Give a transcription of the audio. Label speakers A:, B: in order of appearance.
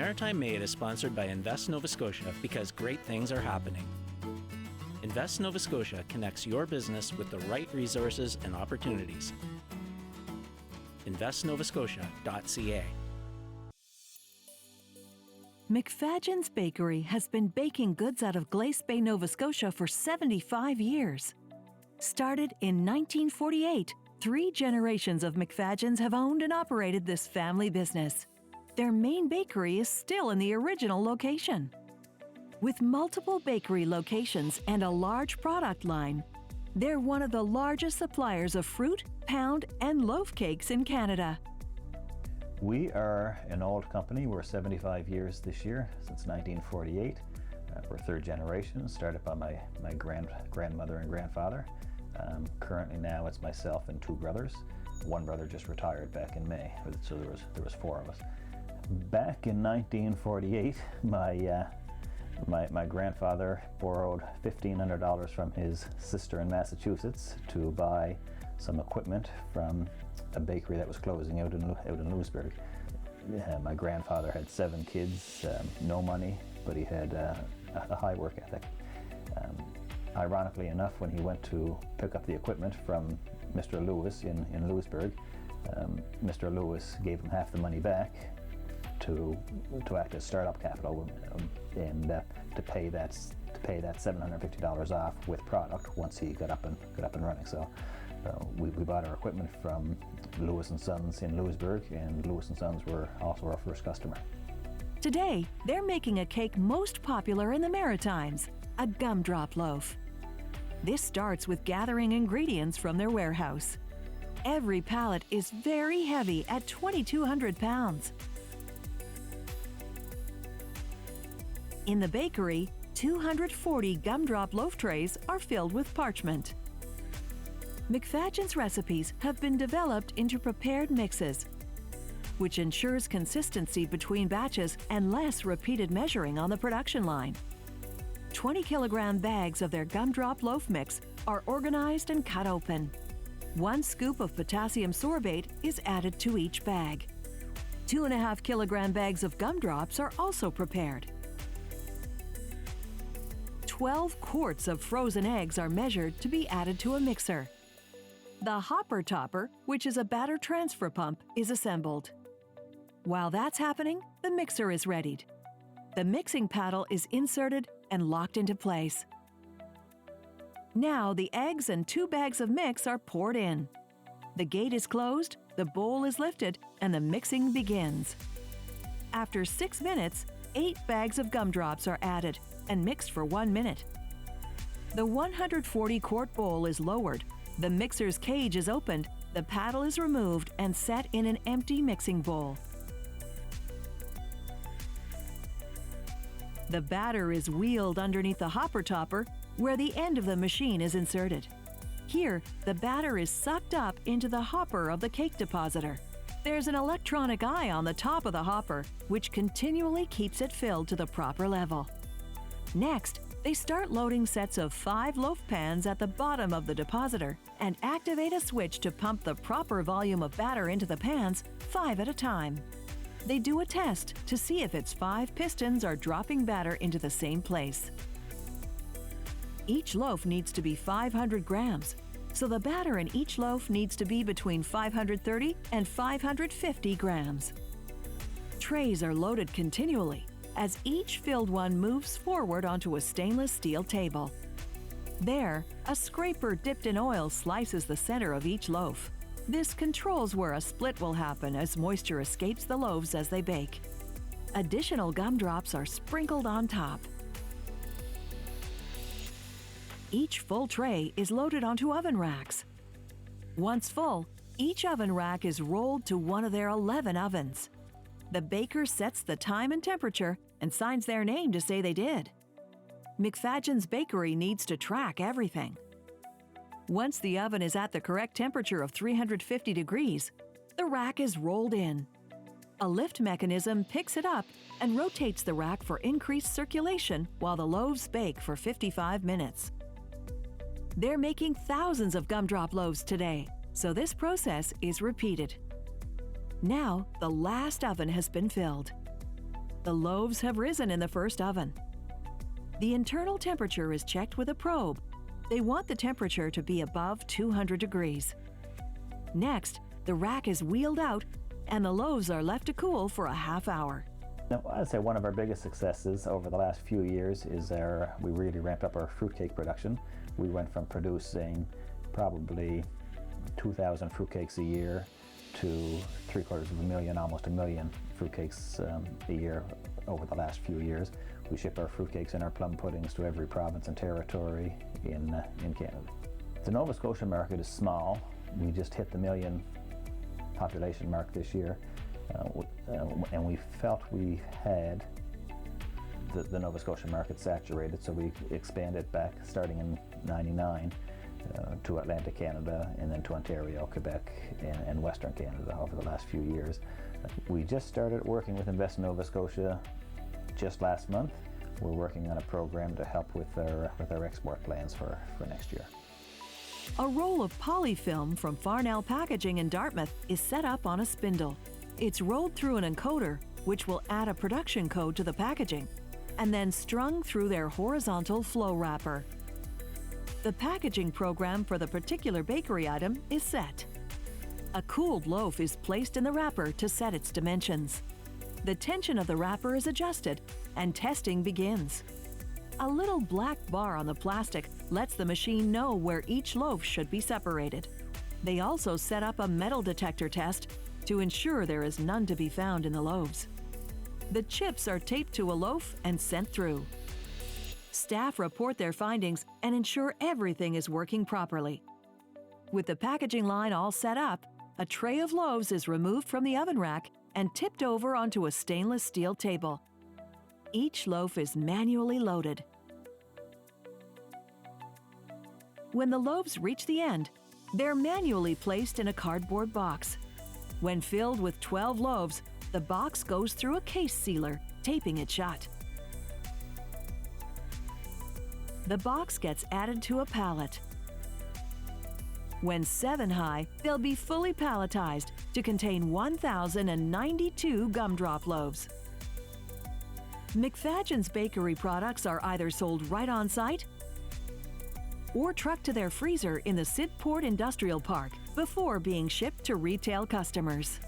A: Maritime Made is sponsored by Invest Nova Scotia because great things are happening. Invest Nova Scotia connects your business with the right resources and opportunities. InvestNovaScotia.ca.
B: McFadgen's Bakery has been baking goods out of Glace Bay, Nova Scotia for 75 years. Started in 1948, 3 generations of McFadgen's have owned and operated this family business. Their main bakery is still in the original location. With multiple bakery locations and a large product line, they're one of the largest suppliers of fruit, pound, and loaf cakes in Canada.
C: We are an old company. We're 75 years this year, since 1948. We're 3rd generation, started by my grandmother and grandfather. Currently now it's myself and 2 brothers. One brother just retired back in May, so there was 4 of us. Back in 1948, my grandfather borrowed $1,500 from his sister in Massachusetts to buy some equipment from a bakery that was closing out in Louisburg. My grandfather had 7 kids, no money, but he had a high work ethic. Ironically enough, when he went to pick up the equipment from Mr. Lewis in Louisburg, Mr. Lewis gave him half the money back to act as startup capital and to pay that $750 off with product once he got up and running. So we bought our equipment from Lewis & Sons in Louisburg, and Lewis & Sons were also our first customer.
B: Today, they're making a cake most popular in the Maritimes, a Gumdrop loaf. This starts with gathering ingredients from their warehouse. Every pallet is very heavy at 2,200 pounds. In the bakery, 240 Gumdrop loaf trays are filled with parchment. McFadgen's recipes have been developed into prepared mixes, which ensures consistency between batches and less repeated measuring on the production line. 20-kilogram bags of their Gumdrop loaf mix are organized and cut open. 1 scoop of potassium sorbate is added to each bag. 2.5-kilogram bags of gumdrops are also prepared. 12 quarts of frozen eggs are measured to be added to a mixer. The hopper topper, which is a batter transfer pump, is assembled. While that's happening, the mixer is readied. The mixing paddle is inserted and locked into place. Now the eggs and 2 bags of mix are poured in. The gate is closed, the bowl is lifted, and the mixing begins. After 6 minutes, 8 bags of gumdrops are added and mixed for 1 minute. The 140-quart bowl is lowered, the mixer's cage is opened, the paddle is removed and set in an empty mixing bowl. The batter is wheeled underneath the hopper topper, where the end of the machine is inserted. Here, the batter is sucked up into the hopper of the cake depositor. There's an electronic eye on the top of the hopper, which continually keeps it filled to the proper level. Next, they start loading sets of 5 loaf pans at the bottom of the depositor and activate a switch to pump the proper volume of batter into the pans 5 at a time. They do a test to see if its 5 pistons are dropping batter into the same place. Each loaf needs to be 500 grams, so the batter in each loaf needs to be between 530 and 550 grams. Trays are loaded continually as each filled one moves forward onto a stainless steel table. There, a scraper dipped in oil slices the center of each loaf. This controls where a split will happen as moisture escapes the loaves as they bake. Additional gumdrops are sprinkled on top. Each full tray is loaded onto oven racks. Once full, each oven rack is rolled to one of their 11 ovens. The baker sets the time and temperature and signs their name to say they did. McFadgen's Bakery needs to track everything. Once the oven is at the correct temperature of 350 degrees, the rack is rolled in. A lift mechanism picks it up and rotates the rack for increased circulation while the loaves bake for 55 minutes. They're making thousands of gumdrop loaves today, so this process is repeated. Now, the last oven has been filled. the loaves have risen in the first oven. The internal temperature is checked with a probe. They want the temperature to be above 200 degrees. Next, the rack is wheeled out and the loaves are left to cool for a half hour.
C: Now, I'd say one of our biggest successes over the last few years is we really ramped up our fruitcake production. We went from producing probably 2,000 fruitcakes a year to 750,000, almost 1 million fruitcakes a year over the last few years. We ship our fruitcakes and our plum puddings to every province and territory in Canada. The Nova Scotia market is small. We just hit the 1 million population mark this year, and we felt we had the Nova Scotia market saturated, so we expanded back starting in '99 to Atlantic Canada and then to Ontario, Quebec, and Western Canada over the last few years. We just started working with Invest Nova Scotia just last month. We're working on a program to help with our export plans for next year.
B: A roll of polyfilm from Farnell Packaging in Dartmouth is set up on a spindle. It's rolled through an encoder, which will add a production code to the packaging, and then strung through their horizontal flow wrapper. The packaging program for the particular bakery item is set. A cooled loaf is placed in the wrapper to set its dimensions. The tension of the wrapper is adjusted, and testing begins. A little black bar on the plastic lets the machine know where each loaf should be separated. They also set up a metal detector test to ensure there is none to be found in the loaves. The chips are taped to a loaf and sent through. Staff report their findings and ensure everything is working properly. With the packaging line all set up, a tray of loaves is removed from the oven rack and tipped over onto a stainless steel table. Each loaf is manually loaded. When the loaves reach the end, they're manually placed in a cardboard box. When filled with 12 loaves, the box goes through a case sealer, taping it shut. The box gets added to a pallet. When 7 high, they'll be fully palletized to contain 1,092 Gumdrop loaves. McFadgen's bakery products are either sold right on site or trucked to their freezer in the Sidport Industrial Park before being shipped to retail customers.